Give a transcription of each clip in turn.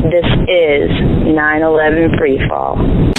This is 9/11 Freefall.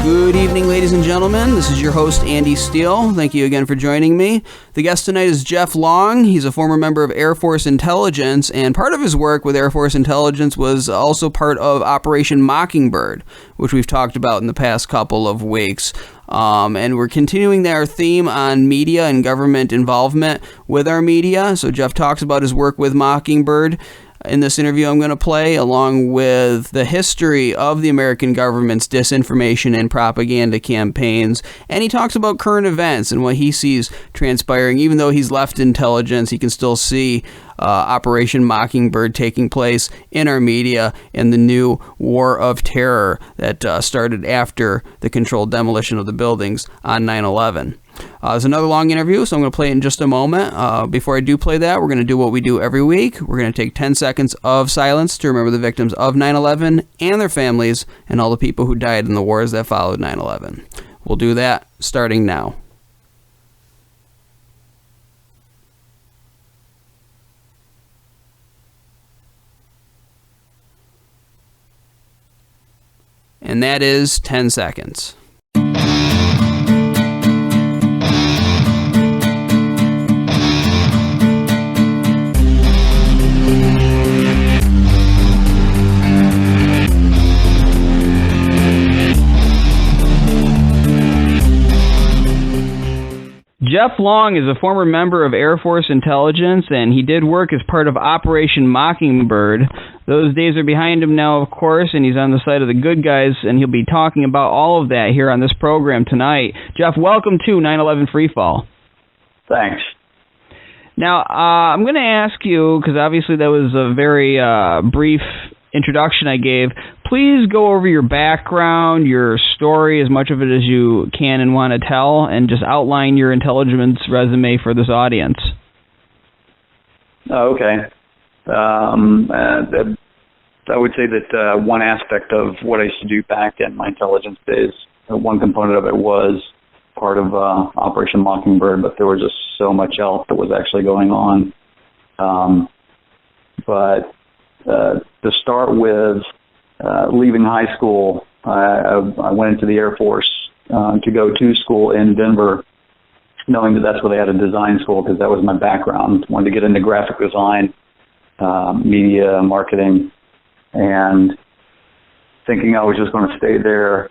Good evening, ladies and gentlemen. This is your host, Andy Steele. Thank you again for joining me. The guest tonight is Jeff Long. He's a former member of Air Force Intelligence, and part of his work with Air Force Intelligence was also part of Operation Mockingbird, which we've talked about in the past couple of weeks. And we're continuing our theme on media and government involvement with our media. So Jeff talks about his work with Mockingbird in this interview I'm going to play, along with the history of the American government's disinformation and propaganda campaigns. And he talks about current events and what he sees transpiring. Even though he's left intelligence, he can still see Operation Mockingbird taking place in our media and the new war of terror that started after the controlled demolition of the buildings on 9/11. There's another long interview, so I'm going to play it in just a moment. Before I do play that, we're going to do what we do every week. We're going to take 10 seconds of silence to remember the victims of 9/11 and their families and all the people who died in the wars that followed 9/11. We'll do that starting now. And that is 10 seconds. Jeff Long is a former member of Air Force Intelligence, and he did work as part of Operation Mockingbird. Those days are behind him now, of course, and he's on the side of the good guys, and he'll be talking about all of that here on this program tonight. Jeff, welcome to 9/11 Freefall. Thanks. Now, I'm going to ask you, because obviously that was a very brief introduction I gave, please go over your background, your story, as much of it as you can and want to tell, and just outline your intelligence resume for this audience. Oh, okay. I would say that one aspect of what I used to do back in my intelligence days, one component of it was part of Operation Mockingbird, but there was just so much else that was actually going on. But to start with, leaving high school, I went into the Air Force to go to school in Denver, knowing that that's where they had a design school because that was my background. Wanted to get into graphic design, media, marketing, and thinking I was just going to stay there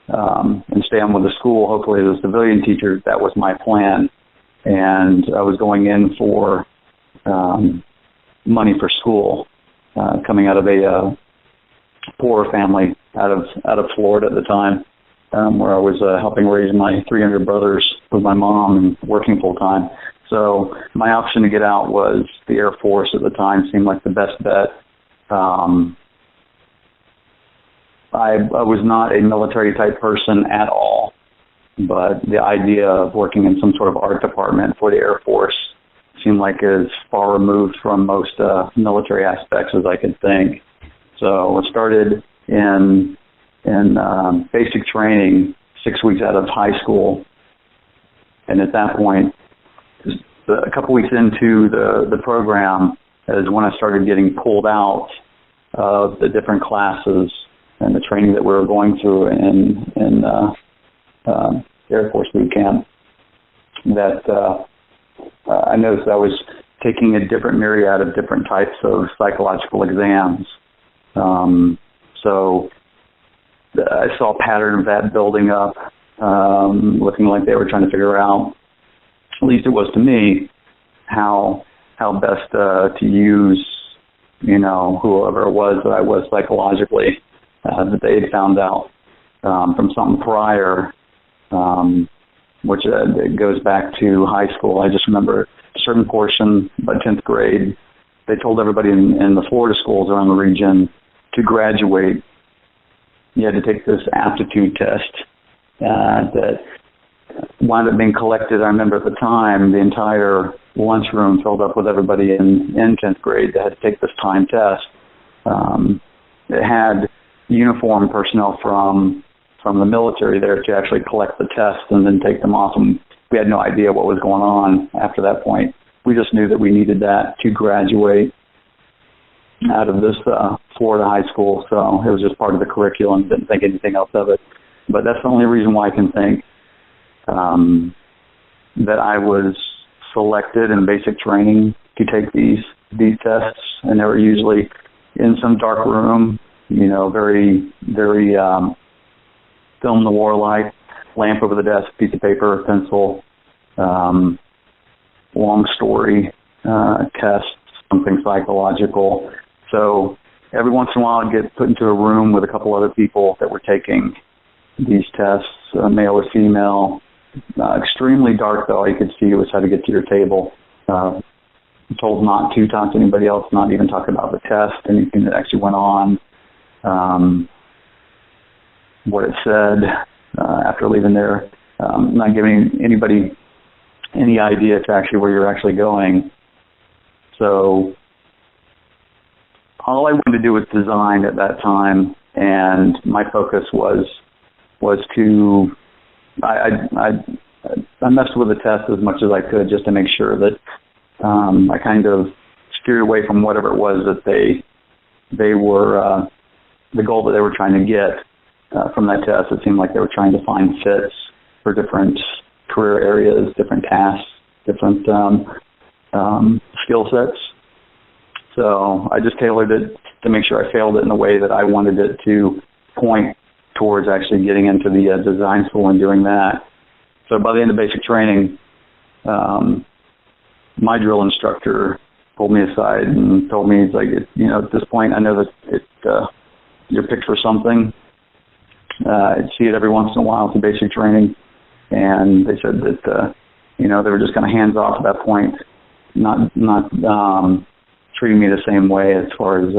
and stay on with the school, hopefully as a civilian teacher. That was my plan. And I was going in for money for school, coming out of a poor family out of Florida at the time, where I was helping raise my 300 brothers with my mom and working full time. So my option to get out was the Air Force at the time. Seemed like the best bet. I was not a military type person at all, but the idea of working in some sort of art department for the Air Force seemed like as far removed from most military aspects as I could think. So I started in basic training 6 weeks out of high school, and at that point, a couple weeks into the program is when I started getting pulled out of the different classes and the training that we were going through in Air Force boot camp. That I noticed I was taking a different myriad of different types of psychological exams. So I saw a pattern of that building up, looking like they were trying to figure out, at least it was to me, how best to use, whoever it was that I was psychologically, that they had found out from something prior, which it goes back to high school. I just remember a certain portion, by 10th grade, they told everybody in the Florida schools around the region to graduate, you had to take this aptitude test that wound up being collected. I remember at the time, the entire lunchroom filled up with everybody in 10th grade that had to take this time test. It had uniformed personnel from the military there to actually collect the tests and then take them off, and we had no idea what was going on after that point. We just knew that we needed that to graduate out of this Florida high school, so it was just part of the curriculum. Didn't think anything else of it. But that's the only reason why I can think that I was selected in basic training to take these tests, and they were usually in some dark room, very, very film noir like, lamp over the desk, piece of paper, pencil, long story test, something psychological. So every once in a while I'd get put into a room with a couple other people that were taking these tests, male or female. Extremely dark though. All you could see was how to get to your table. Told not to talk to anybody else, not even talk about the test, anything that actually went on, what it said after leaving there. Not giving anybody any idea to actually where you're actually going. So all I wanted to do was design at that time, and my focus was to I messed with the test as much as I could just to make sure that I kind of steered away from whatever it was that they were the goal that they were trying to get from that test. It seemed like they were trying to find fits for different career areas, different tasks, different skill sets. So I just tailored it to make sure I failed it in the way that I wanted it to point towards actually getting into the design school and doing that. So by the end of basic training, my drill instructor pulled me aside and told me, he's like, at this point, I know that you're picked for something. I'd see it every once in a while through basic training. And they said that, they were just kind of hands off at that point, not treating me the same way as far as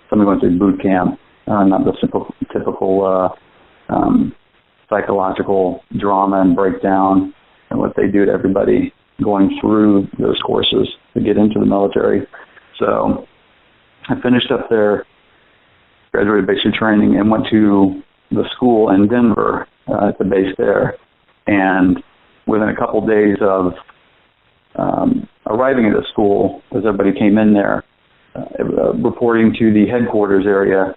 somebody went through boot camp, not the typical psychological drama and breakdown and what they do to everybody going through those courses to get into the military. So I finished up there, graduated basic training, and went to the school in Denver at the base there. And within a couple days of arriving at the school, as everybody came in there, reporting to the headquarters area,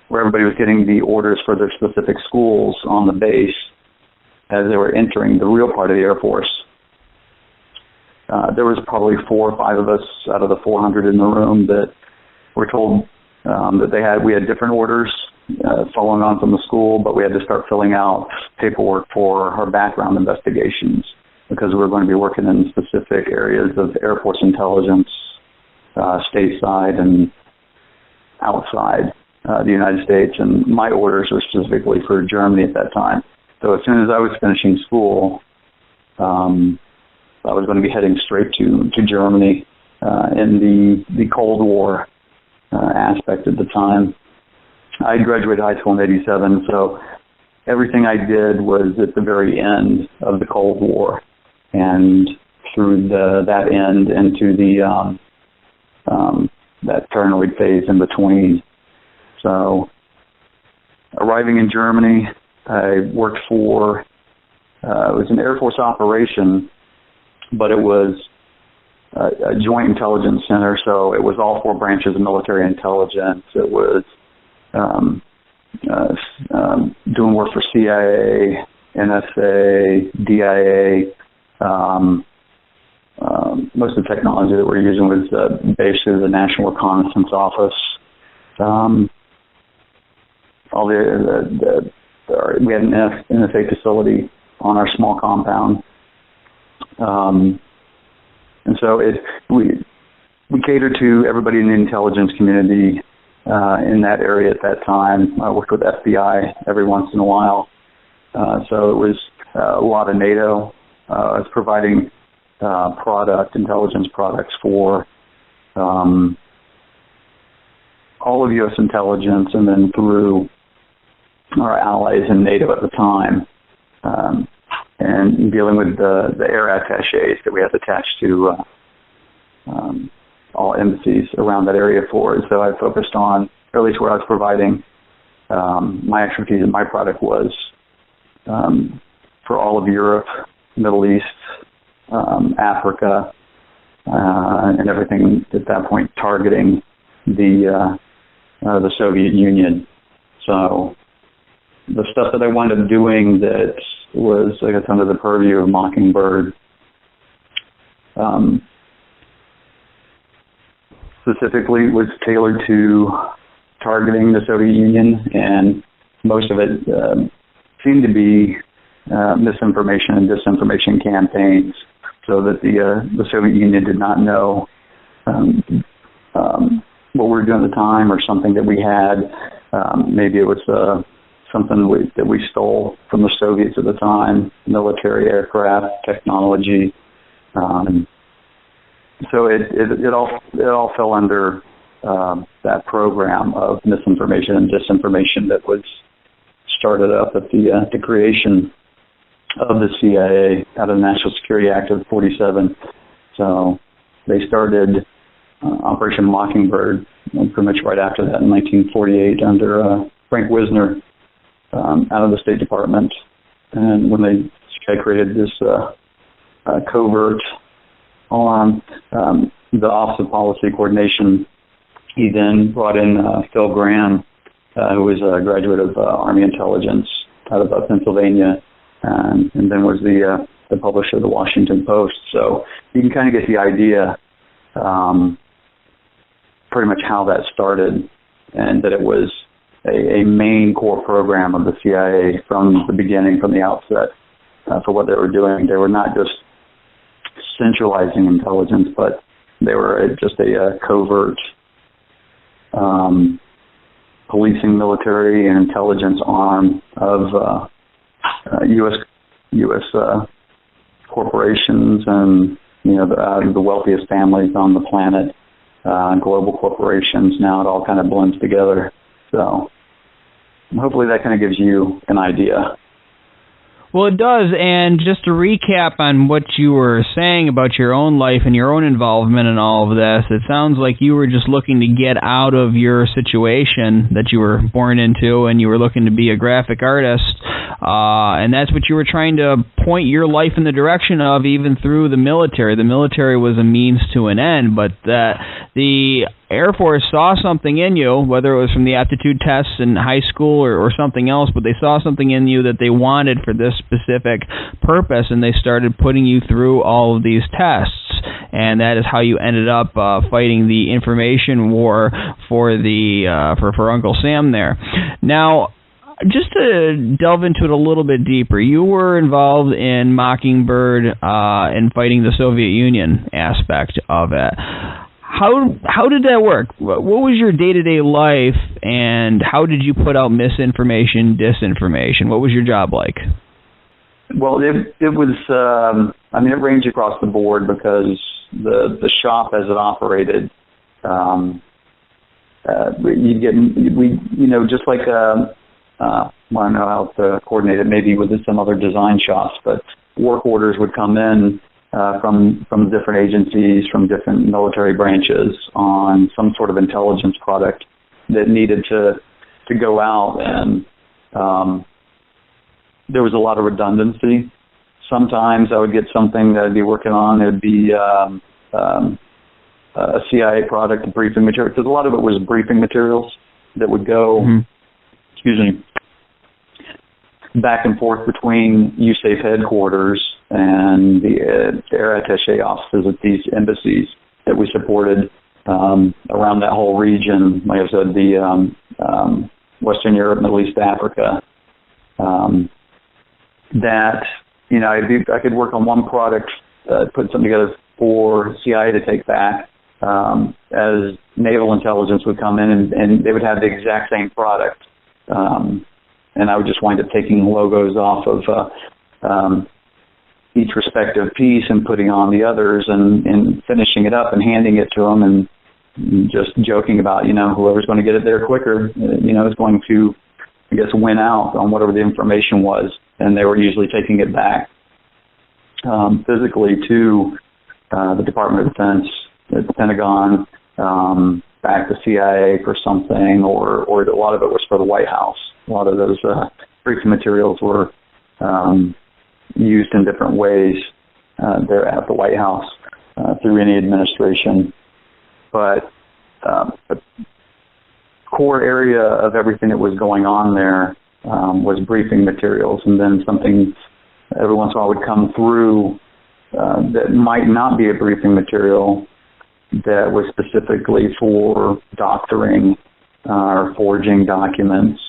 where everybody was getting the orders for their specific schools on the base as they were entering the real part of the Air Force. There was probably 4 or 5 of us out of the 400 in the room that were told that we had different orders following on from the school, but we had to start filling out paperwork for our background investigations because we were going to be working in specific areas of Air Force intelligence, stateside and outside the United States, and my orders were specifically for Germany at that time. So as soon as I was finishing school, I was going to be heading straight to Germany in the Cold War aspect at the time. I graduated high school in '87, so everything I did was at the very end of the Cold War, and through that end into the that paranoid phase in between. So arriving in Germany, I worked for, it was an Air Force operation, but it was a joint intelligence center, so it was all 4 branches of military intelligence. It was doing work for CIA, NSA, DIA. Most of the technology that we're using was based through the National Reconnaissance Office. We had an NSA facility on our small compound. And so we catered to everybody in the intelligence community in that area at that time. I worked with FBI every once in a while. So it was a lot of NATO. I was providing intelligence products for all of U.S. intelligence, and then through our allies in NATO at the time. And and dealing with the air attaches that we have attached to all embassies around that area for it. So I focused on, or at least where I was providing my expertise and my product was for all of Europe, Middle East, Africa, and everything at that point targeting the Soviet Union. So the stuff that I wound up doing that was, I guess, under the purview of Mockingbird, specifically was tailored to targeting the Soviet Union, and most of it seemed to be misinformation and disinformation campaigns, so that the Soviet Union did not know what we were doing at the time, or something that we had. Maybe it was something that we stole from the Soviets at the time, military aircraft, technology. So it all fell under that program of misinformation and disinformation that was started up at the creation of the CIA out of the National Security Act of 47. So they started Operation Mockingbird pretty much right after that in 1948 under Frank Wisner out of the State Department. And when they created this covert arm, the Office of Policy Coordination, he then brought in Phil Graham, who was a graduate of Army Intelligence out of Pennsylvania, and then was the publisher of the Washington Post. So you can kind of get the idea pretty much how that started, and that it was a main core program of the CIA from the beginning, from the outset, for what they were doing. They were not just centralizing intelligence, but they were just a covert policing, military, and intelligence arm of U.S. corporations, and the wealthiest families on the planet, global corporations. Now it all kind of blends together. So hopefully that kind of gives you an idea. Well, it does, and just to recap on what you were saying about your own life and your own involvement in all of this, it sounds like you were just looking to get out of your situation that you were born into, and you were looking to be a graphic artist, and that's what you were trying to point your life in the direction of, even through the military. The military was a means to an end, but the Air Force saw something in you, whether it was from the aptitude tests in high school or something else, but they saw something in you that they wanted for this specific purpose, and they started putting you through all of these tests. And that is how you ended up fighting the information war for Uncle Sam there. Now, just to delve into it a little bit deeper, you were involved in Mockingbird and fighting the Soviet Union aspect of it. How did that work? What was your day-to-day life, and how did you put out misinformation, disinformation? What was your job like? Well, it was, it ranged across the board, because the shop as it operated, just like, I don't know how to coordinate it, maybe with some other design shops, but work orders would come in from different agencies, from different military branches on some sort of intelligence product that needed to go out, and there was a lot of redundancy. Sometimes I would get something that I'd be working on. It would be a CIA product, a briefing material, because a lot of it was briefing materials that would go, back and forth between USAFE headquarters and the air attaché offices at these embassies that we supported around that whole region. Like I said, the Western Europe, Middle East, Africa. I could work on one product, put something together for CIA to take back, as naval intelligence would come in and they would have the exact same product. And I would just wind up taking logos off of each respective piece and putting on the others and finishing it up and handing it to them, and just joking about, whoever's going to get it there quicker, is going to, I guess, win out on whatever the information was. And they were usually taking it back physically to the Department of Defense, the Pentagon, back to CIA for something, or a lot of it was for the White House. A lot of those briefing materials were used in different ways there at the White House through any administration. But the core area of everything that was going on there was briefing materials, and then something every once in a while would come through that might not be a briefing material that was specifically for doctoring or forging documents,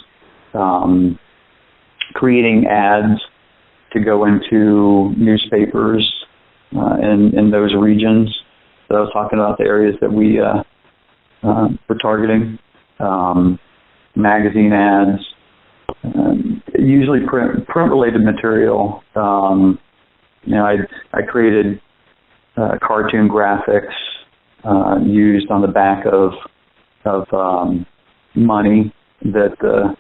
creating ads to go into newspapers in those regions. So I was talking about the areas that we were targeting, magazine ads, usually print-related material. I created cartoon graphics used on the back of money that the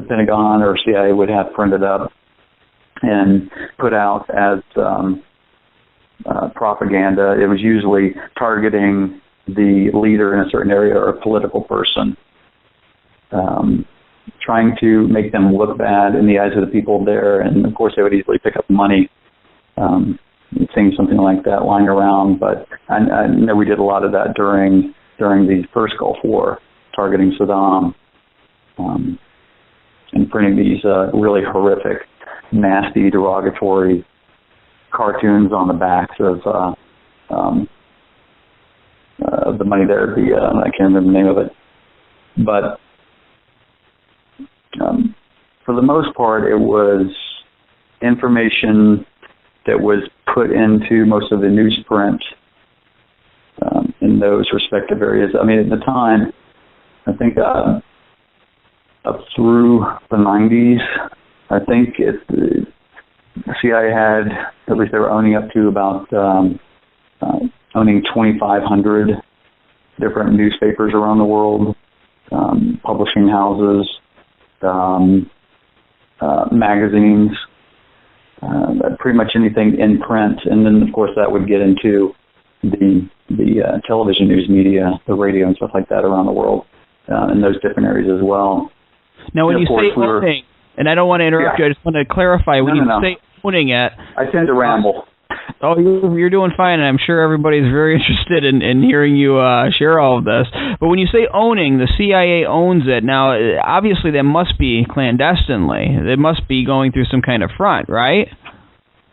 Pentagon or CIA would have printed up and put out as propaganda. It was usually targeting the leader in a certain area or a political person, trying to make them look bad in the eyes of the people there. And of course, they would easily pick up money, seeing something like that lying around. But I know we did a lot of that during the first Gulf War, targeting Saddam, and printing these really horrific, nasty, derogatory cartoons on the backs of the money there. I can't remember the name of it, but for the most part, it was information that was put into most of the newsprint in those respective areas. I mean, at the time, I think up through the 90s, I think the CIA had, at least they were owning up to about owning 2,500 different newspapers around the world, publishing houses, magazines, pretty much anything in print. And then, of course, that would get into the television news media, the radio and stuff like that around the world, in those different areas as well. Now, when you say owning, and I don't want to interrupt you, I just want to clarify, when you say owning it... I tend to ramble. Oh, you're doing fine, and I'm sure everybody's very interested in hearing you share all of this. But when you say owning, the CIA owns it. Now, obviously, that must be clandestinely. It must be going through some kind of front, right?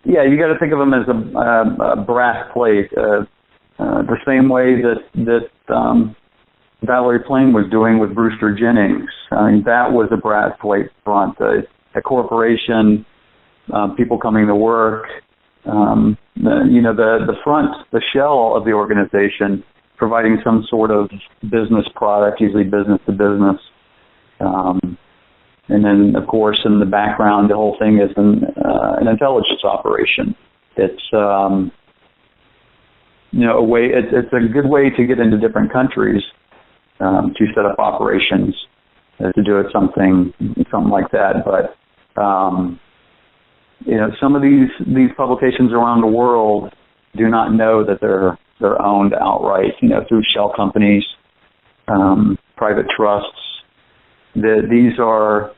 Yeah, you got to think of them as a brass plate, the same way that Valerie Plame was doing with Brewster Jennings. I mean, that was a brass plate front. A corporation, people coming to work. The front, the shell of the organization, providing some sort of business product, usually business to business. And then, of course, in the background, the whole thing is an intelligence operation. It's a way. It's a good way to get into different countries to set up operations, to do it something like that. But some of these publications around the world do not know that they're owned outright, through shell companies, private trusts. These are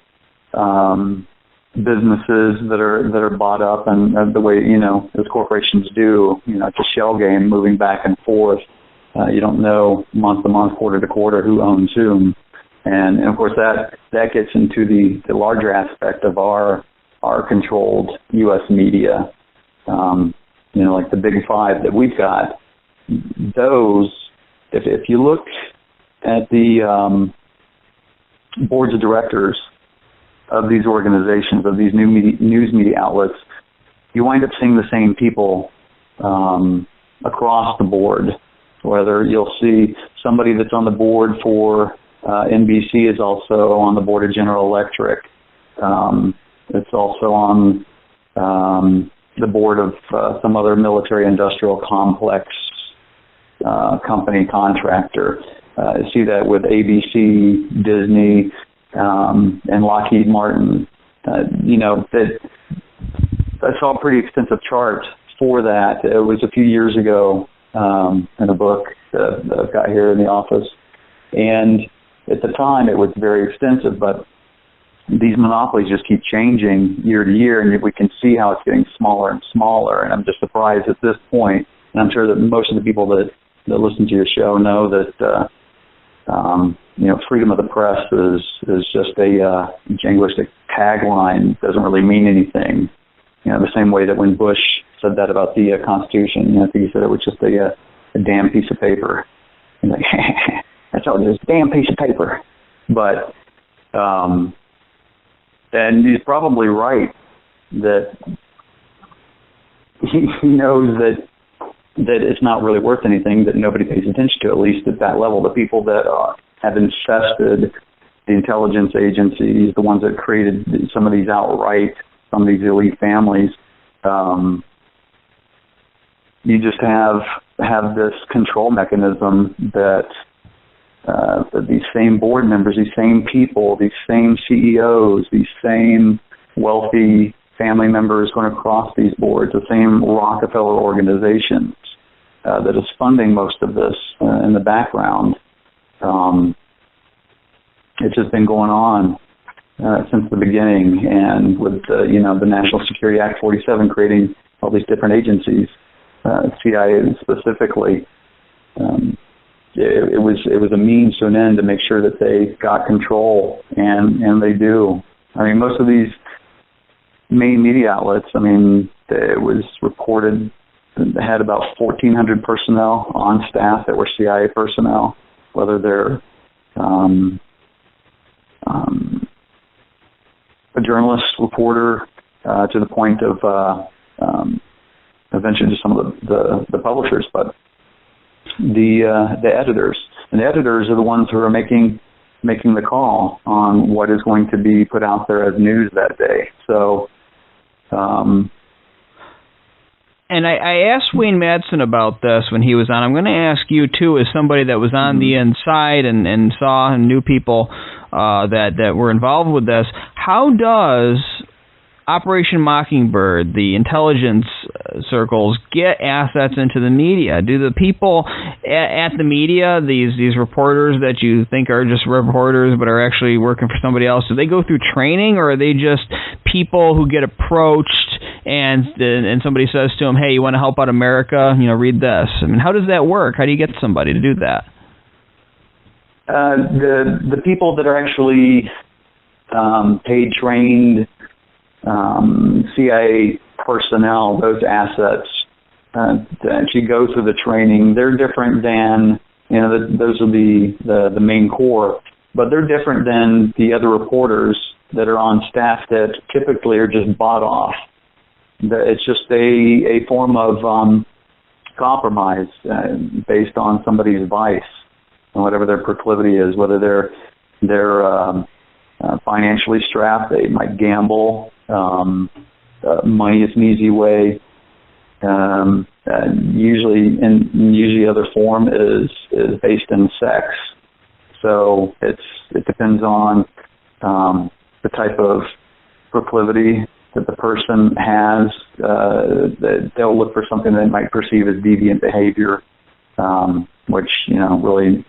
businesses that are bought up, and the way as corporations do, it's a shell game, moving back and forth. You don't know month to month, quarter to quarter who owns whom, and of course that gets into the larger aspect of our controlled U.S. media, like the big five that we've got. Those, if you look at the boards of directors of these organizations, of these news media outlets, you wind up seeing the same people across the board. Whether you'll see somebody that's on the board for NBC is also on the board of General Electric. It's also on the board of some other military-industrial complex company contractor. You see that with ABC, Disney, and Lockheed Martin. That saw a pretty extensive chart for that. It was a few years ago in a book that I've got here in the office. And at the time, it was very extensive, but these monopolies just keep changing year to year, and we can see how it's getting smaller and smaller. And I'm just surprised at this point, and I'm sure that most of the people that listen to your show know that freedom of the press is just a jingoistic tagline. Doesn't really mean anything. The same way that when Bush said that about the Constitution, I think he said it was just a damn piece of paper. And like, that's all it is, damn piece of paper. But and he's probably right that he knows that it's not really worth anything, that nobody pays attention to, at least at that level. The people that have infested the intelligence agencies, the ones that created some of these outright, some of these elite families, you just have this control mechanism that these same board members, these same people, these same CEOs, these same wealthy family members going across these boards, the same Rockefeller organizations that is funding most of this in the background. It's just been going on since the beginning, and with the National Security Act 47 creating all these different agencies, CIA specifically. It was a means to an end to make sure that they got control, and they do. I mean, most of these main media outlets, it was reported they had about 1,400 personnel on staff that were CIA personnel, whether they're a journalist, reporter, to the point of eventually just some of the publishers, but the editors. And the editors are the ones who are making the call on what is going to be put out there as news that day. So, and I asked Wayne Madsen about this when he was on. I'm going to ask you, too, as somebody that was on the inside and saw and knew people that were involved with this. How does Operation Mockingbird, the intelligence circles, get assets into the media? Do the people at the media, these reporters that you think are just reporters but are actually working for somebody else, do they go through training, or are they just people who get approached and somebody says to them, hey, you want to help out America? Read this. How does that work? How do you get somebody to do that? The people that are actually paid, trained CIA personnel, those assets that actually go through the training, they're different than, those are the main core, but they're different than the other reporters that are on staff that typically are just bought off. It's just a form of compromise based on somebody's vice and whatever their proclivity is, whether they're financially strapped, they might gamble. Money is an easy way. Usually other form is based in sex. So it depends on the type of proclivity that the person has. They'll look for something they might perceive as deviant behavior, which really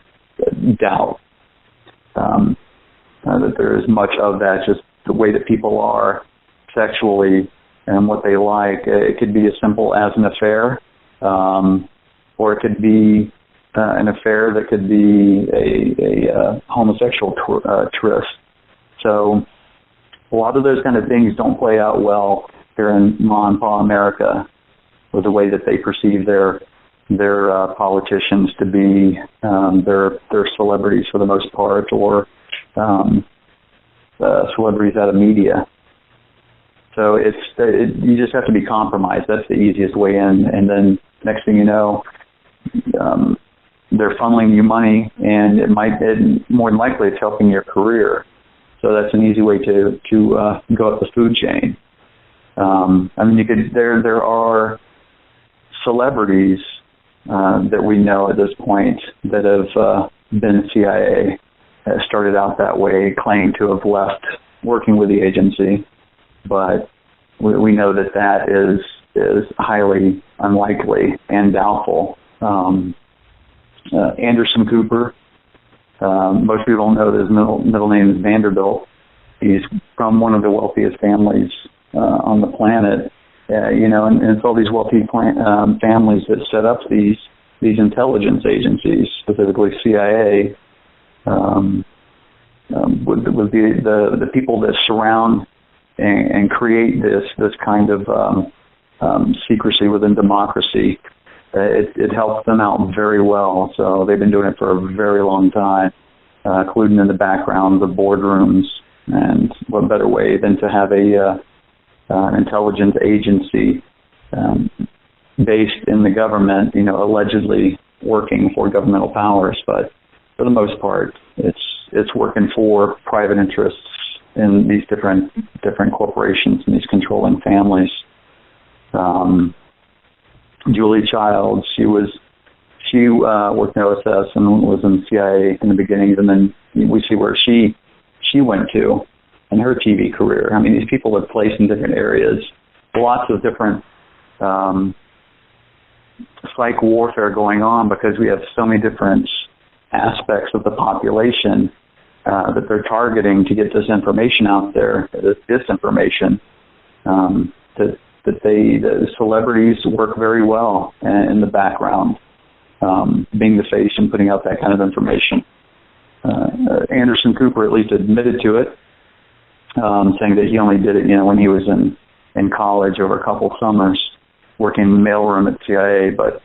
doubt that there is much of that. Just the way that people are sexually and what they like. It could be as simple as an affair, or it could be an affair that could be a homosexual tryst. So a lot of those kind of things don't play out well here in Ma and Pa America with the way that they perceive their politicians to be. They're celebrities for the most part, or celebrities out of media. So you just have to be compromised. That's the easiest way in. And then next thing you know, they're funneling you money, and more than likely it's helping your career. So that's an easy way to go up the food chain. There are celebrities that we know at this point that have been CIA, started out that way, claiming to have left working with the agency, but we know that is highly unlikely and doubtful. Anderson Cooper, most people know that his middle name is Vanderbilt. He's from one of the wealthiest families on the planet, and it's all these wealthy families that set up these intelligence agencies, specifically CIA, with the people that surround and create this kind of secrecy within democracy. It helps them out very well. So they've been doing it for a very long time, including in the background, the boardrooms. And what better way than to have an intelligence agency based in the government, allegedly working for governmental powers, but for the most part, it's working for private interests in these different corporations and these controlling families. Julie Childs, she worked in OSS and was in CIA in the beginning, and then we see where she went to in her TV career. I mean, these people are placed in different areas, lots of different psych warfare going on because we have so many different aspects of the population that they're targeting to get this information out there, this disinformation, that the celebrities work very well in the background, being the face and putting out that kind of information. Anderson Cooper at least admitted to it, saying that he only did it, when he was in college over a couple summers working in the mailroom at CIA. But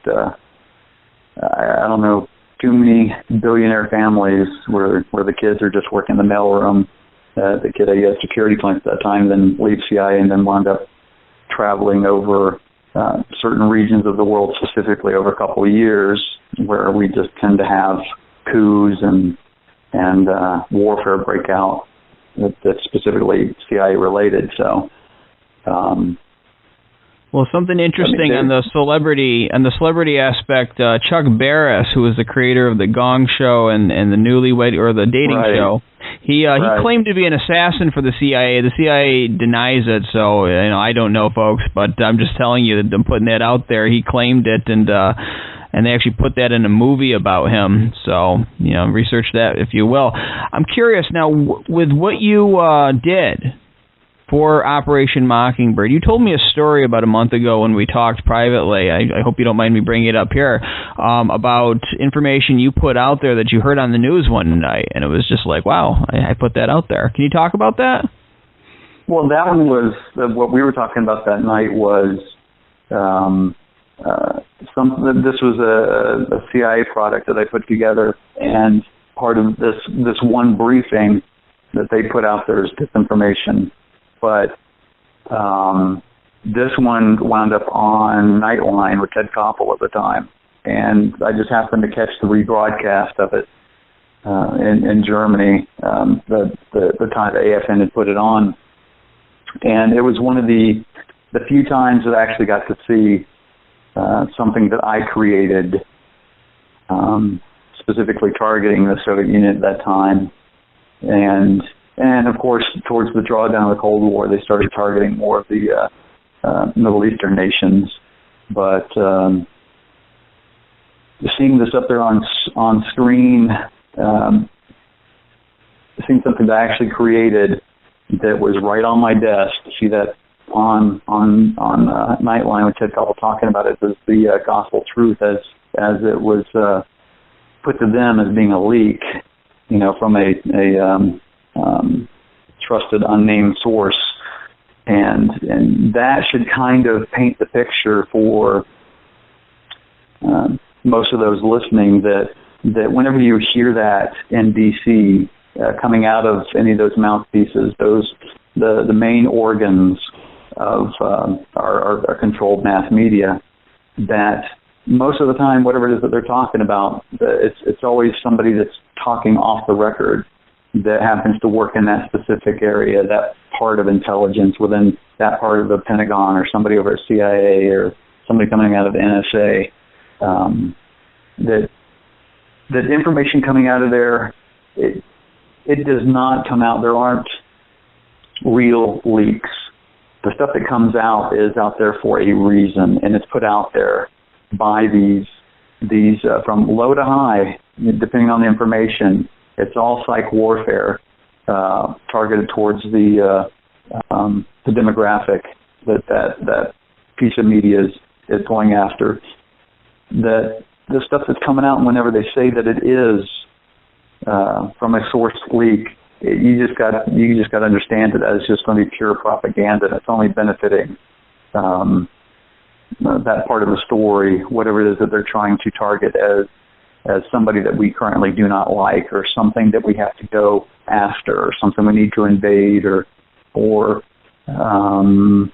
I don't know too many billionaire families where the kids are just working in the mailroom. The kid had a security clearance at that time, then leave CIA, and then wound up traveling over certain regions of the world, specifically over a couple of years, where we just tend to have coups and warfare break out that's specifically CIA related. So, well, something interesting on the celebrity aspect. Chuck Barris, who was the creator of the Gong Show and the Newlywed or the dating show, he claimed to be an assassin for the CIA. The CIA denies it, so I don't know, folks, but I'm just telling you that I'm putting that out there. He claimed it, and they actually put that in a movie about him. So, research that if you will. I'm curious now, with what you did for Operation Mockingbird, you told me a story about a month ago when we talked privately. I hope you don't mind me bringing it up here, about information you put out there that you heard on the news one night, and it was just like, wow, I put that out there. Can you talk about that? Well, that one was, what we were talking about that night was, this was a CIA product that I put together, and part of this one briefing that they put out there is disinformation. But this one wound up on Nightline with Ted Koppel at the time, and I just happened to catch the rebroadcast of it in Germany, the time the AFN had put it on, and it was one of the few times that I actually got to see something that I created, specifically targeting the Soviet Union at that time. And of course, towards the drawdown of the Cold War, they started targeting more of the Middle Eastern nations. But seeing this up there on screen, seeing something that I actually created that was right on my desk, see that on Nightline with Ted Koppel talking about it as the gospel truth, as it was put to them as being a leak, from a trusted unnamed source, and that should kind of paint the picture for most of those listening that whenever you hear that in DC coming out of any of those mouthpieces, the main organs of our controlled mass media, that most of the time, whatever it is that they're talking about, it's always somebody that's talking off the record that happens to work in that specific area, that part of intelligence within that part of the Pentagon, or somebody over at CIA, or somebody coming out of the NSA. That information coming out of there, it does not come out. There aren't real leaks the stuff that comes out is out there for a reason, and it's put out there by these from low to high, depending on the information. It's all psych warfare targeted towards the demographic that piece of media is going after. That the stuff that's coming out, whenever they say that it is from a source leak, you just got to understand that it's just going to be pure propaganda. It's only benefiting that part of the story, whatever it is that they're trying to target as somebody that we currently do not like, or something that we have to go after, or something we need to invade, or in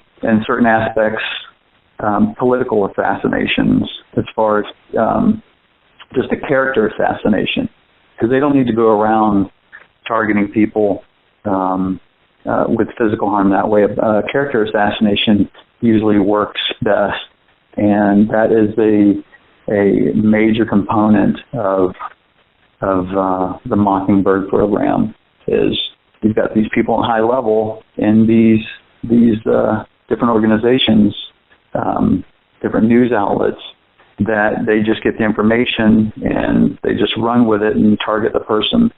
certain aspects, political assassinations, as far as just a character assassination, because they don't need to go around targeting people with physical harm that way. Character assassination usually works best, and that is a major component of the Mockingbird program. Is you've got these people at high level in these different organizations, different news outlets, that they just get the information and they just run with it and target the person.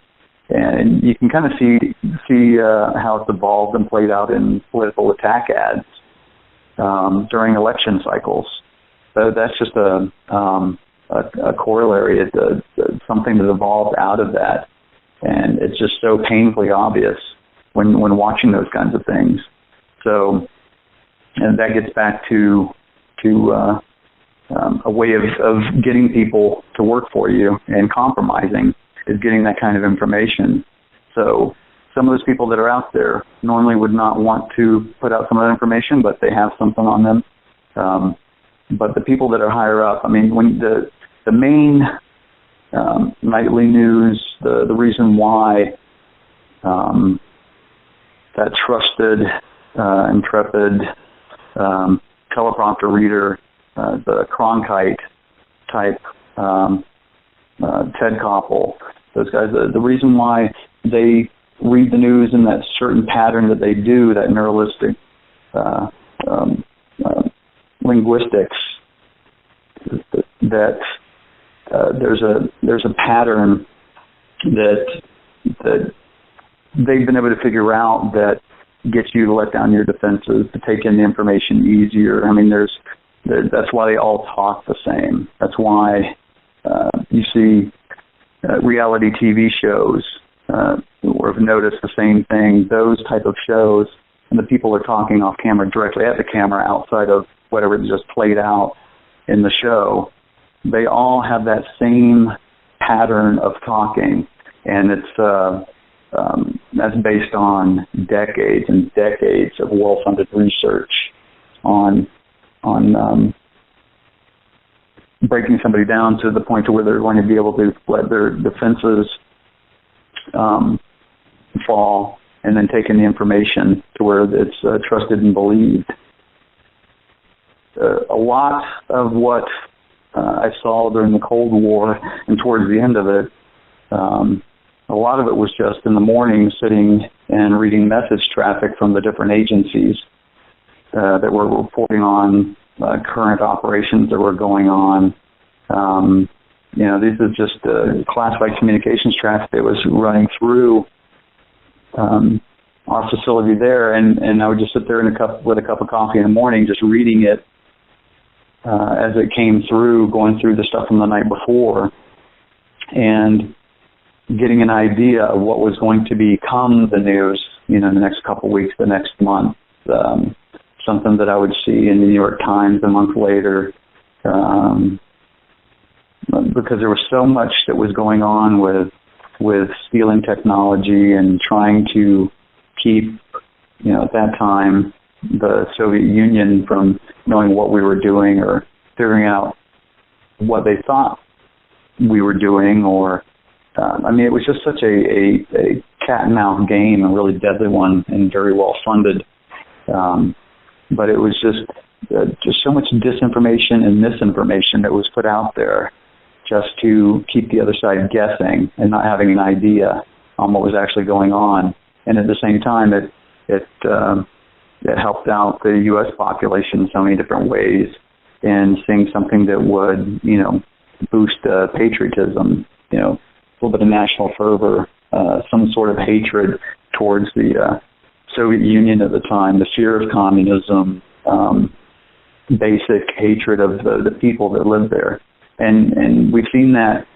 And you can kind of see how it's evolved and played out in political attack ads during election cycles. So that's just a corollary. It's something that evolved out of that, and it's just so painfully obvious when watching those kinds of things. So, and that gets back to a way of getting people to work for you, and compromising is getting that kind of information. So some of those people that are out there normally would not want to put out some of that information, but they have something on them. But the people that are higher up, I mean, when the main nightly news, the reason why that trusted, intrepid teleprompter reader, the Cronkite type, Ted Koppel, those guys, the reason why they read the news in that certain pattern that they do, that neuralistic linguistics, that there's a pattern that they've been able to figure out that gets you to let down your defenses, to take in the information easier. I mean, that's why they all talk the same. That's why you see reality TV shows, or have noticed the same thing. Those type of shows, and the people are talking off camera, directly at the camera, outside of whatever is just played out in the show. They all have that same pattern of talking, and it's that's based on decades and decades of well-funded research on breaking somebody down to the point to where they're going to be able to let their defenses fall, and then taking the information to where it's trusted and believed. A lot of what I saw during the Cold War and towards the end of it, a lot of it was just in the morning sitting and reading message traffic from the different agencies that were reporting on current operations that were going on. These are just classified communications traffic that was running through our facility there, and I would just sit there with a cup of coffee in the morning, just reading it as it came through, going through the stuff from the night before, and getting an idea of what was going to become the news, in the next couple of weeks, the next month. Something that I would see in the New York Times a month later, because there was so much that was going on with stealing technology and trying to keep, at that time, the Soviet Union from knowing what we were doing, or figuring out what they thought we were doing, or it was just such a cat and mouse game, a really deadly one, and very well funded. But it was just so much disinformation and misinformation that was put out there, just to keep the other side guessing and not having an idea on what was actually going on. And at the same time, it that helped out the U.S. population in so many different ways, and seeing something that would, boost patriotism, a little bit of national fervor, some sort of hatred towards the Soviet Union at the time, the fear of communism, basic hatred of the people that lived there. And we've seen that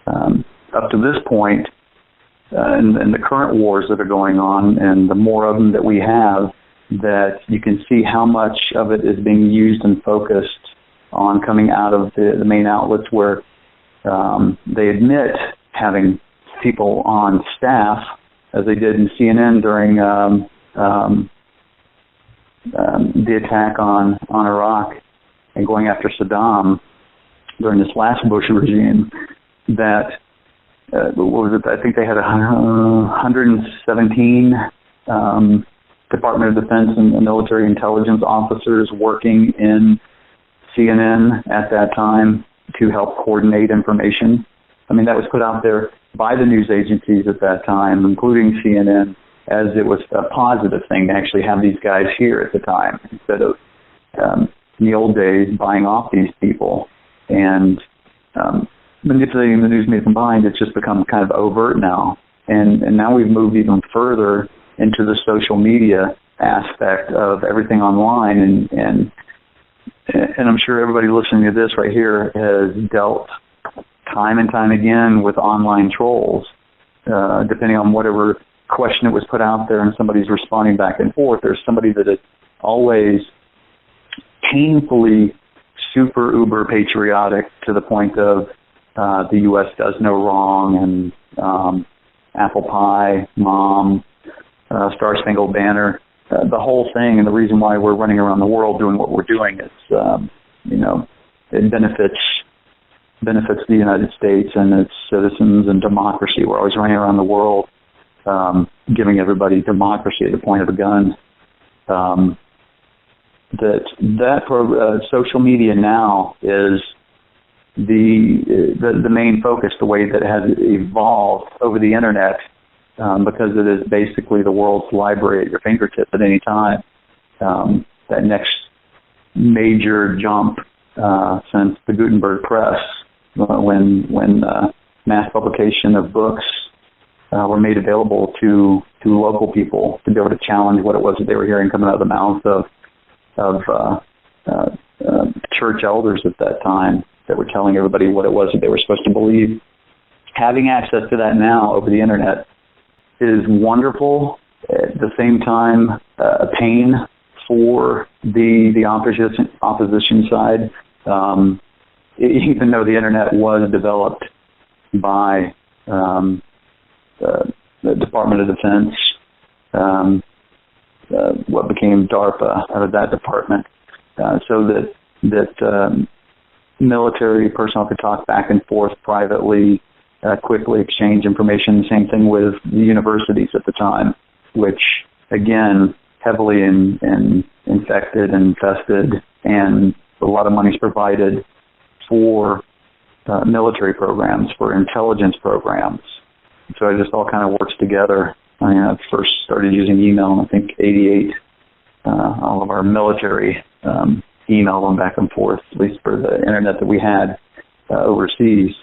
up to this point in the current wars that are going on, and the more of them that we have, that you can see how much of it is being used and focused on coming out of the main outlets where they admit having people on staff, as they did in CNN during the attack on Iraq and going after Saddam during this last Bush regime, that what was it? I think they had 117 Department of Defense and military intelligence officers working in CNN at that time to help coordinate information. I mean, that was put out there by the news agencies at that time, including CNN, as it was a positive thing to actually have these guys here at the time, instead of in the old days buying off these people and manipulating the news media combined. It's just become kind of overt now. And now we've moved even further into the social media aspect of everything online. And I'm sure everybody listening to this right here has dealt time and time again with online trolls, depending on whatever question that was put out there and somebody's responding back and forth. There's somebody that is always painfully super uber patriotic to the point of the U.S. does no wrong, and apple pie, mom, Star Spangled Banner, the whole thing. And the reason why we're running around the world doing what we're doing is, it benefits the United States and its citizens and democracy. We're always running around the world giving everybody democracy at the point of a gun. Social media now is the main focus, the way that it has evolved over the internet, because it is basically the world's library at your fingertips at any time. That next major jump since the Gutenberg press, when mass publication of books were made available to local people to be able to challenge what it was that they were hearing coming out of the mouths of church elders at that time that were telling everybody what it was that they were supposed to believe. Having access to that now over the internet is wonderful. At the same time, a pain for the opposition side. Even though the internet was developed by the Department of Defense, what became DARPA out of that department, so that military personnel could talk back and forth privately, quickly exchange information. Same thing with the universities at the time, which again heavily infected and infested, and a lot of money is provided for military programs, for intelligence programs. So it just all kind of works together. I first started using email in, I think, 88. All of our military email went back and forth, at least for the internet that we had overseas.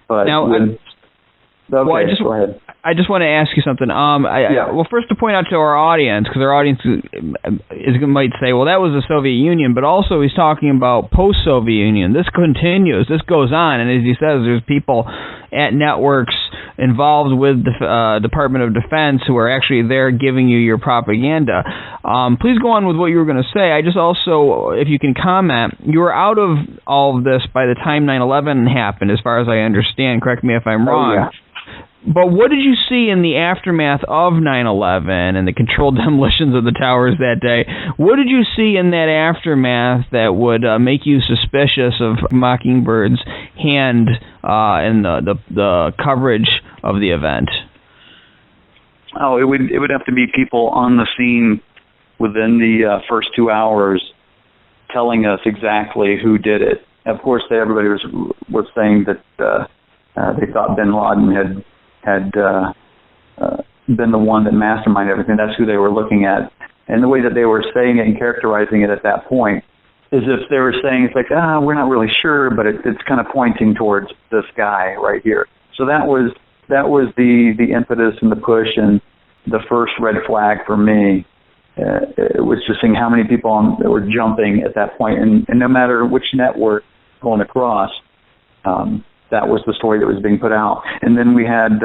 But now, go ahead. I just want to ask you something. Well, first to point out to our audience, because our audience might say, well, that was the Soviet Union, but also he's talking about post-Soviet Union. This continues. This goes on. And as he says, there's people at networks involved with the Department of Defense who are actually there giving you your propaganda. Please go on with what you were going to say. I just also, if you can comment, you were out of all of this by the time 9/11 happened, as far as I understand. Correct me if I'm wrong. Yeah. But what did you see in the aftermath of 9/11 and the controlled demolitions of the towers that day? What did you see in that aftermath that would make you suspicious of Mockingbird's hand in the coverage of the event? Oh, it would have to be people on the scene within the first 2 hours telling us exactly who did it. Of course, everybody was saying that they thought bin Laden had been the one that masterminded everything. That's who they were looking at. And the way that they were saying it and characterizing it at that point is if they were saying, it's like, we're not really sure, but it's kind of pointing towards this guy right here. So that was the impetus and the push and the first red flag for me. It was just seeing how many people that were jumping at that point, and no matter which network going across, that was the story that was being put out. And then we had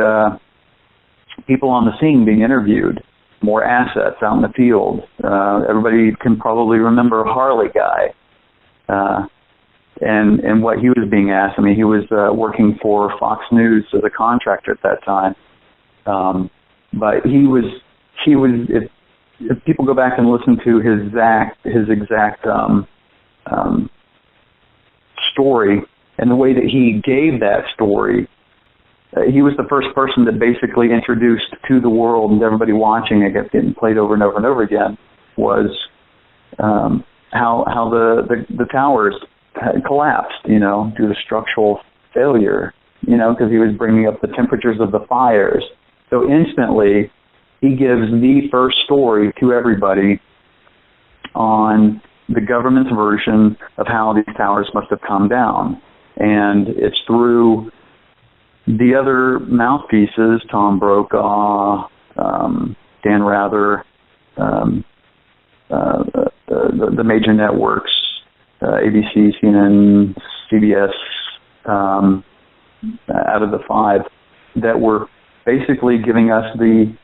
people on the scene being interviewed, more assets out in the field. Everybody can probably remember Harley Guy and what he was being asked. I mean, he was working for Fox News as a contractor at that time. But he was if people go back and listen to his exact story and the way that he gave that story, he was the first person that basically introduced to the world and everybody watching it, getting played over and over and over again, was how the towers had collapsed, due to structural failure, because he was bringing up the temperatures of the fires. So instantly, he gives the first story to everybody on the government's version of how these towers must have come down. And it's through the other mouthpieces, Tom Brokaw, Dan Rather, the major networks, ABC, CNN, CBS, out of the five, that were basically giving us the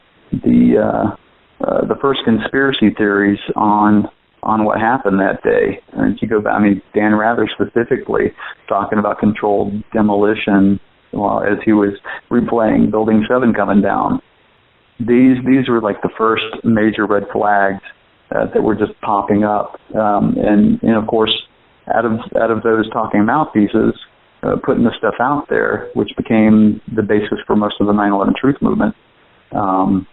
first conspiracy theories on what happened that day. And if you go back, Dan Rather specifically talking about controlled demolition as he was replaying Building 7 coming down. These were like the first major red flags that were just popping up. And of course, out of those talking mouthpieces, putting the stuff out there, which became the basis for most of the 9/11 truth movement, in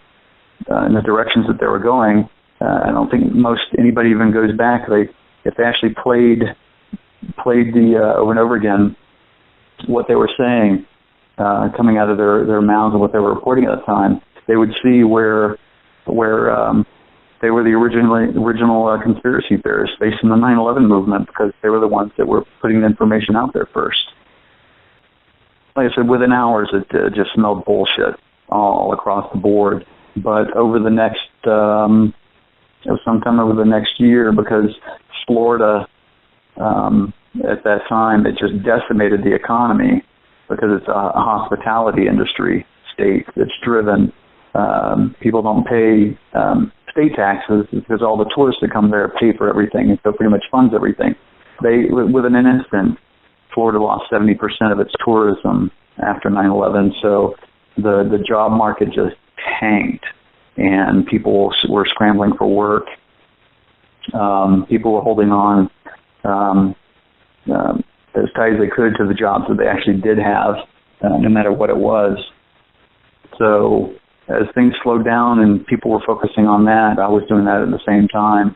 the directions that they were going. I don't think anybody even goes back. If they actually played the over and over again what they were saying, coming out of their mouths and what they were reporting at the time, they would see where they were the original conspiracy theorists based on the 9/11 movement, because they were the ones that were putting the information out there first. Like I said, within hours, it just smelled bullshit all across the board. But over the next, sometime over the next year, because Florida, at that time, it just decimated the economy because it's a hospitality industry state that's driven. People don't pay state taxes because all the tourists that come there pay for everything, and so pretty much funds everything. Within an instant, Florida lost 70% of its tourism after 9/11, so the job market just tanked, and people were scrambling for work. People were holding on as tight as they could to the jobs that they actually did have, no matter what it was. So as things slowed down and people were focusing on that, I was doing that at the same time.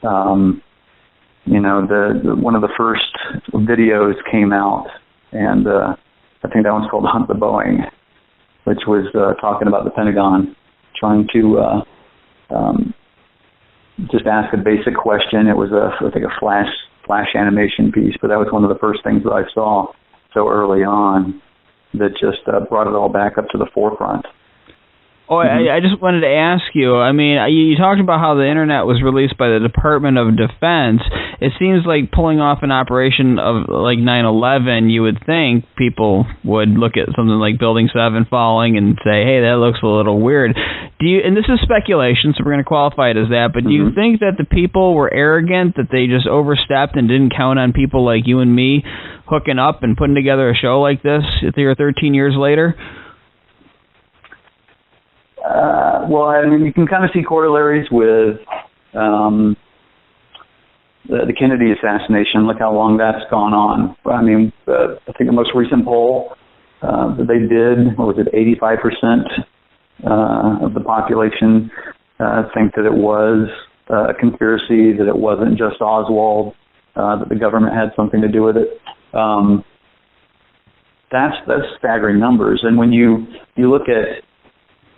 One of the first videos came out, and I think that one's called Hunt the Boeing, which was talking about the Pentagon trying to just ask a basic question. It was I think a flash animation piece, but that was one of the first things that I saw so early on that just brought it all back up to the forefront. Oh, I just wanted to ask you, you talked about how the internet was released by the Department of Defense. It seems like pulling off an operation of like 9/11, you would think people would look at something like Building 7 falling and say, hey, that looks a little weird. And this is speculation, so we're going to qualify it as that, but do you think that the people were arrogant, that they just overstepped and didn't count on people like you and me hooking up and putting together a show like this 13 years later? You can kind of see corollaries with the Kennedy assassination. Look how long that's gone on. I think the most recent poll that they did, 85% of the population think that it was a conspiracy, that it wasn't just Oswald, that the government had something to do with it. That's staggering numbers. And when you look at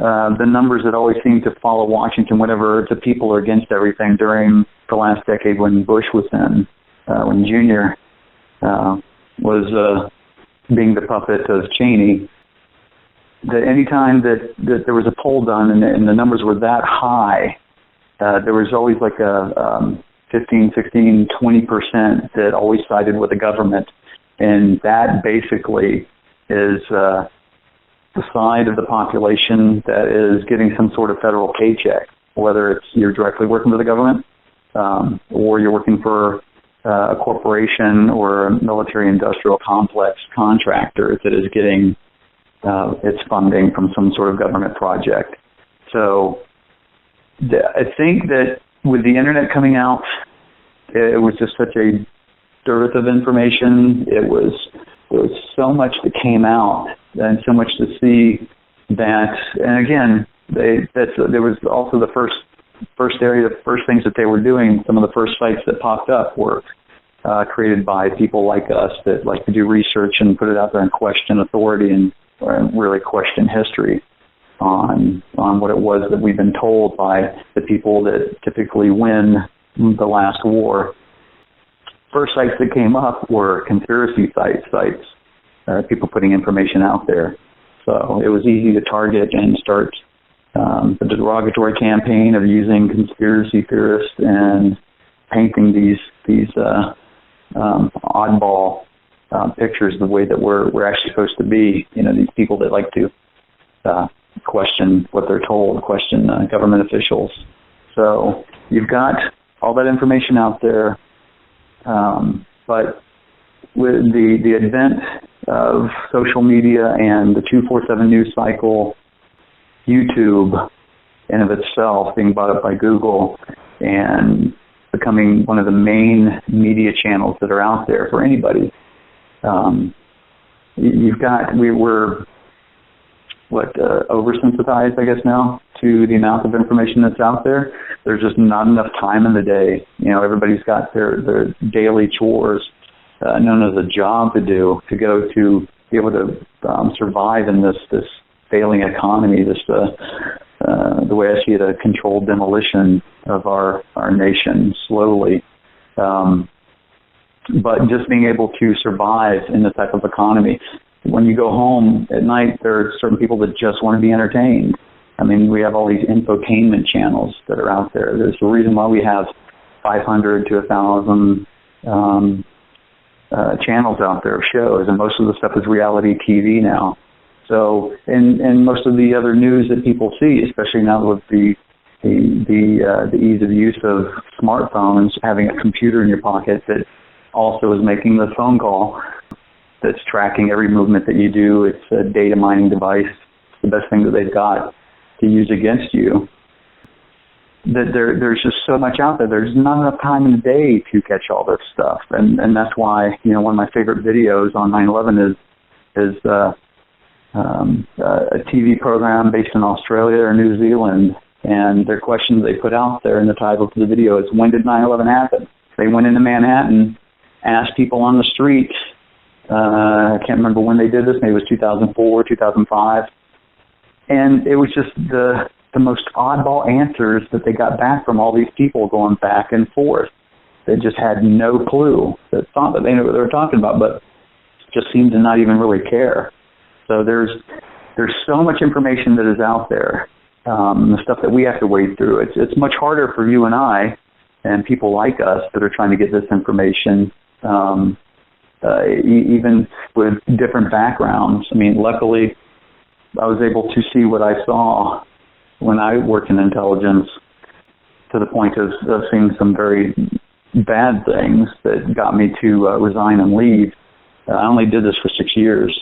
the numbers that always seem to follow Washington whenever the people are against everything during the last decade when Bush was in, when Jr. Was being the puppet of Cheney, that any time that there was a poll done and the numbers were that high, there was always like a 15, 16, 20% that always sided with the government. And that basically is the side of the population that is getting some sort of federal paycheck, whether it's you're directly working for the government or you're working for a corporation or a military-industrial complex contractor that is getting its funding from some sort of government project. So I think that with the internet coming out, it was just such a dearth of information. There was so much that came out and so much to see that, and again, there was also the first things that they were doing. Some of the first sites that popped up were created by people like us that like to do research and put it out there and question authority and really question history on what it was that we've been told by the people that typically win the last war. First sites that came up were conspiracy sites, people putting information out there. So it was easy to target and start the derogatory campaign of using conspiracy theorists and painting these oddball pictures the way that we're actually supposed to be. You know, these people that like to question what they're told, question government officials. So you've got all that information out there, but with the advent of social media and the 247 news cycle, YouTube in of itself being bought up by Google and becoming one of the main media channels that are out there for anybody. We're oversensitized, I guess, now to the amount of information that's out there. There's just not enough time in the day. You know, everybody's got their daily chores known as a job to do to go to be able to survive in this failing economy, the way I see it, a controlled demolition of our nation slowly. But just being able to survive in this type of economy. When you go home at night, there are certain people that just want to be entertained. I mean, we have all these infotainment channels that are out there. There's a reason why we have 500 to 1,000 channels out there of shows, and most of the stuff is reality TV now. So, and most of the other news that people see, especially now with the ease of use of smartphones, having a computer in your pocket that also is making the phone call, that's tracking every movement that you do. It's a data mining device. It's the best thing that they've got to use against you. That there's just so much out there. There's not enough time in the day to catch all this stuff, and that's why, you know, one of my favorite videos on 9/11 is a TV program based in Australia or New Zealand, and their questions they put out there in the title of the video is, when did 9/11 happen? They went into Manhattan, asked people on the street. I can't remember when they did this. Maybe it was 2004, 2005. And it was just the most oddball answers that they got back from all these people going back and forth. They just had no clue. They thought that they knew what they were talking about, but just seemed to not even really care. So there's so much information that is out there, the stuff that we have to wade through. It's much harder for you and I and people like us that are trying to get this information, even with different backgrounds. I mean, luckily, I was able to see what I saw when I worked in intelligence, to the point of seeing some very bad things that got me to resign and leave. I only did this for 6 years,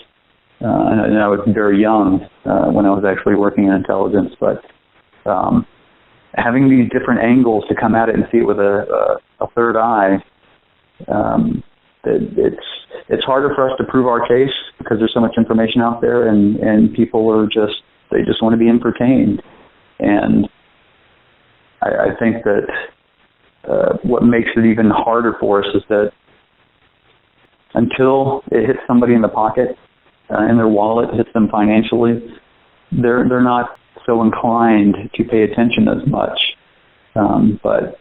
and I was very young when I was actually working in intelligence. But having these different angles to come at it and see it with a third eye, it's harder for us to prove our case because there's so much information out there, and people are just want to be entertained. And I think that what makes it even harder for us is that until it hits somebody in the pocket, in their wallet, hits them financially, they're not so inclined to pay attention as much. But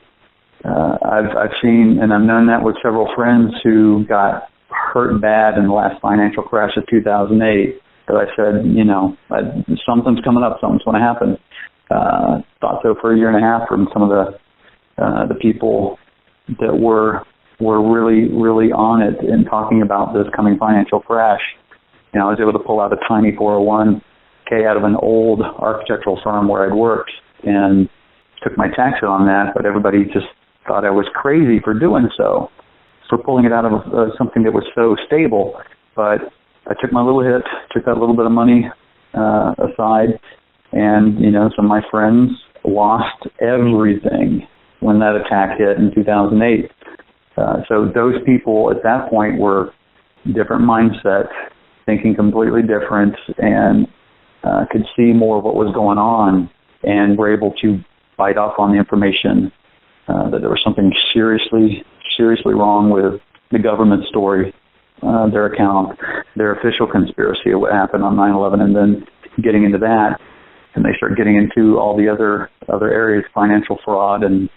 I've seen, and I've known that with several friends who got hurt bad in the last financial crash of 2008. That I said, something's coming up, something's going to happen. Thought so for a year and a half from some of the people that were really, really on it and talking about this coming financial crash. I was able to pull out a tiny 401k out of an old architectural firm where I'd worked and took my tax hit on that, but everybody just thought I was crazy for doing so, for pulling it out of something that was so stable. But I took my little hit, took that little bit of money aside, and, some of my friends lost everything when that attack hit in 2008. So those people at that point were different mindset, thinking completely different, and could see more of what was going on, and were able to bite off on the information that there was something seriously wrong with the government story, their account, their official conspiracy of what happened on 9/11, and then getting into that, and they start getting into all the other areas, financial fraud, and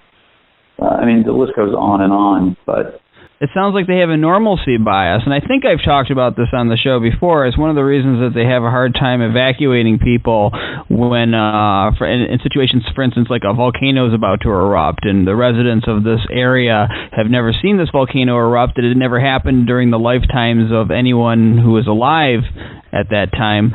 the list goes on, but it sounds like they have a normalcy bias, and I think I've talked about this on the show before as one of the reasons that they have a hard time evacuating people when, in situations, for instance, like a volcano is about to erupt, and the residents of this area have never seen this volcano erupt. It had never happened during the lifetimes of anyone who was alive at that time,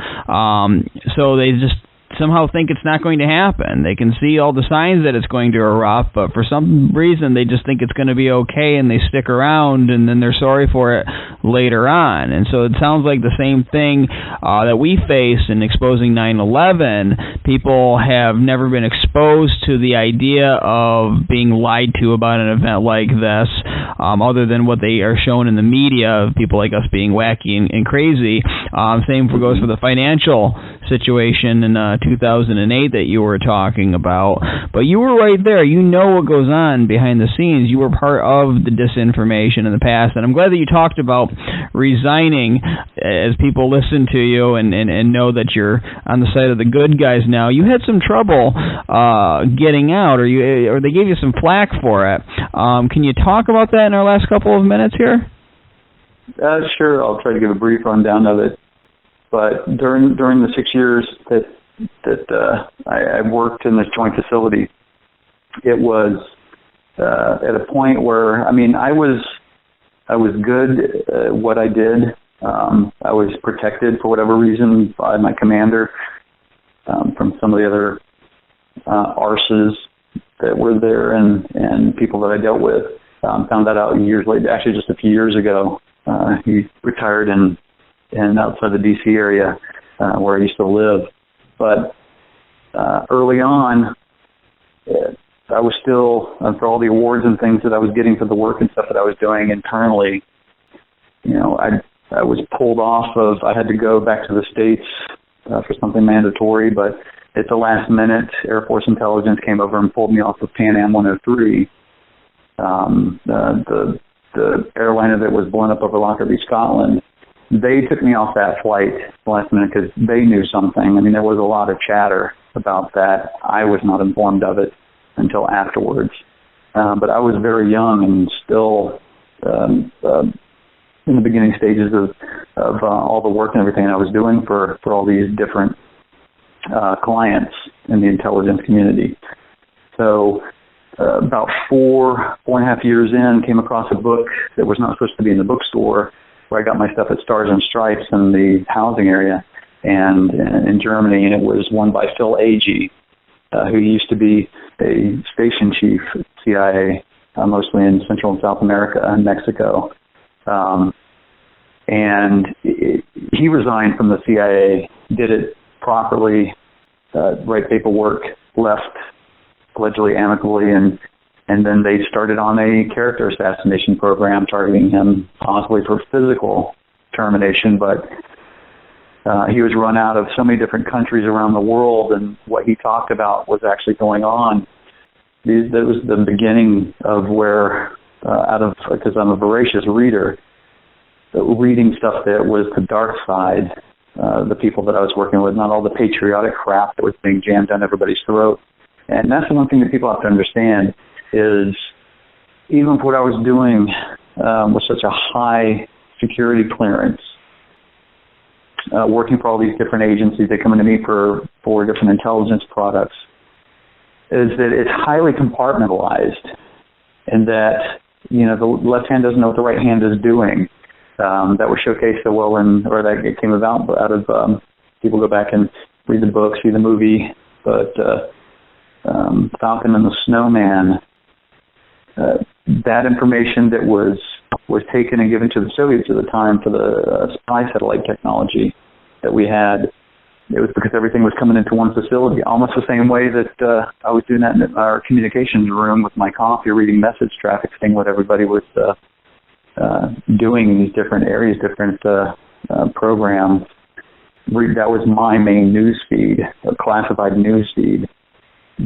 so they just somehow think it's not going to happen. They can see all the signs that it's going to erupt, but for some reason they just think it's going to be okay, and they stick around, and then they're sorry for it later on. And so it sounds like the same thing that we face in exposing 9/11. People have never been exposed to the idea of being lied to about an event like this, other than what they are shown in the media of people like us being wacky and crazy. Same goes for the financial situation in 2008 that you were talking about. But you were right there. You know what goes on behind the scenes. You were part of the disinformation in the past. And I'm glad that you talked about resigning as people listen to you and know that you're on the side of the good guys now. You had some trouble getting out, or they gave you some flack for it. Can you talk about that in our last couple of minutes here? Sure. I'll try to give a brief rundown of it. But during the 6 years that I worked in this joint facility, it was at a point where I was good at what I did. I was protected for whatever reason by my commander from some of the other arses that were there and people that I dealt with. Found that out years later, actually just a few years ago. He retired and outside the D.C. area where I used to live. But early on, I was still, for all the awards and things that I was getting for the work and stuff that I was doing internally, I was pulled off of, I had to go back to the States for something mandatory, but at the last minute, Air Force Intelligence came over and pulled me off of Pan Am 103. The airliner that was blown up over Lockerbie, Scotland. They took me off that flight last minute because they knew something. There was a lot of chatter about that. I was not informed of it until afterwards. But I was very young and still in the beginning stages of all the work and everything I was doing for all these different clients in the intelligence community. So about four and a half years in, came across a book that was not supposed to be in the bookstore, where I got my stuff at Stars and Stripes in the housing area and in Germany, and it was one by Phil Agee, who used to be a station chief at CIA, mostly in Central and South America and Mexico. And he resigned from the CIA, did it properly, right paperwork, left allegedly amicably, and then they started on a character assassination program targeting him possibly for physical termination, but he was run out of so many different countries around the world, and what he talked about was actually going on. That was the beginning of where, because I'm a voracious reader, reading stuff that was the dark side the people that I was working with, not all the patriotic crap that was being jammed down everybody's throat. And that's the one thing that people have to understand is even what I was doing with such a high security clearance, working for all these different agencies that come into me for different intelligence products, is that it's highly compartmentalized and that, the left hand doesn't know what the right hand is doing. That was showcased so well that it came out of, people go back and read the book, see the movie, but Falcon and the Snowman, that information that was taken and given to the Soviets at the time for the spy satellite technology that we had, it was because everything was coming into one facility, almost the same way that I was doing that in our communications room with my coffee, reading message traffic, seeing what everybody was doing in these different areas, different programs. That was my main news feed, a classified news feed.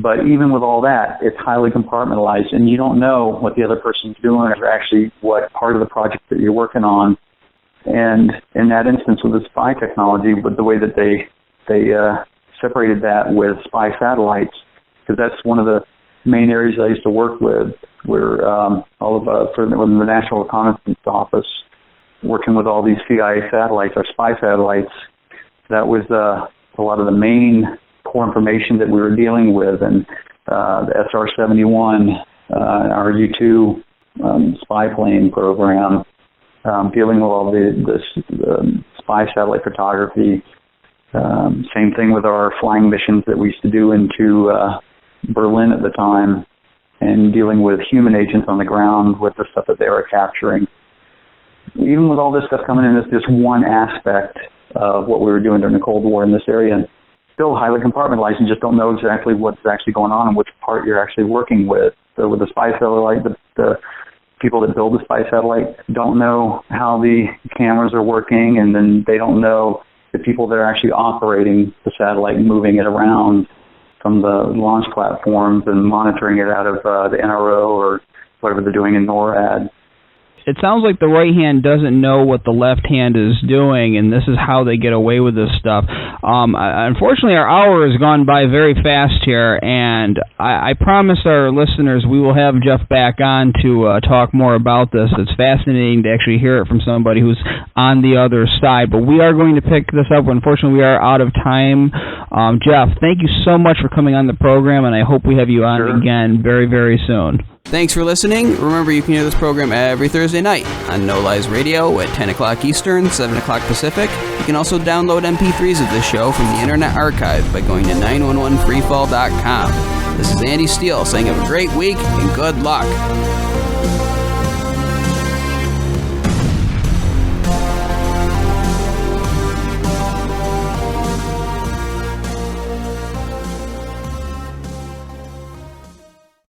But even with all that, it's highly compartmentalized, and you don't know what the other person's doing or actually what part of the project that you're working on. And in that instance with the spy technology, with the way that they separated that with spy satellites, because that's one of the main areas I used to work with, where for the National Reconnaissance Office, working with all these CIA satellites or spy satellites, that was a lot of the main core information that we were dealing with, and the SR-71, our U-2 spy plane program, dealing with all the spy satellite photography. Same thing with our flying missions that we used to do into Berlin at the time, and dealing with human agents on the ground with the stuff that they were capturing. Even with all this stuff coming in as just one aspect of what we were doing during the Cold War in this area, still highly compartmentalized and just don't know exactly what's actually going on and which part you're actually working with. So with the spy satellite, the people that build the spy satellite don't know how the cameras are working, and then they don't know the people that are actually operating the satellite and moving it around from the launch platforms and monitoring it out of the NRO or whatever they're doing in NORAD. It sounds like the right hand doesn't know what the left hand is doing, and this is how they get away with this stuff. Unfortunately, our hour has gone by very fast here, and I promise our listeners we will have Jeff back on to talk more about this. It's fascinating to actually hear it from somebody who's on the other side, but we are going to pick this up. Unfortunately, we are out of time. Jeff, thank you so much for coming on the program, and I hope we have you on again very, very soon. Thanks for listening. Remember, you can hear this program every Thursday night on No Lies Radio at 10 o'clock Eastern, 7 o'clock Pacific. You can also download MP3s of this show from the Internet Archive by going to 911freefall.com. This is Andy Steele saying have a great week and good luck.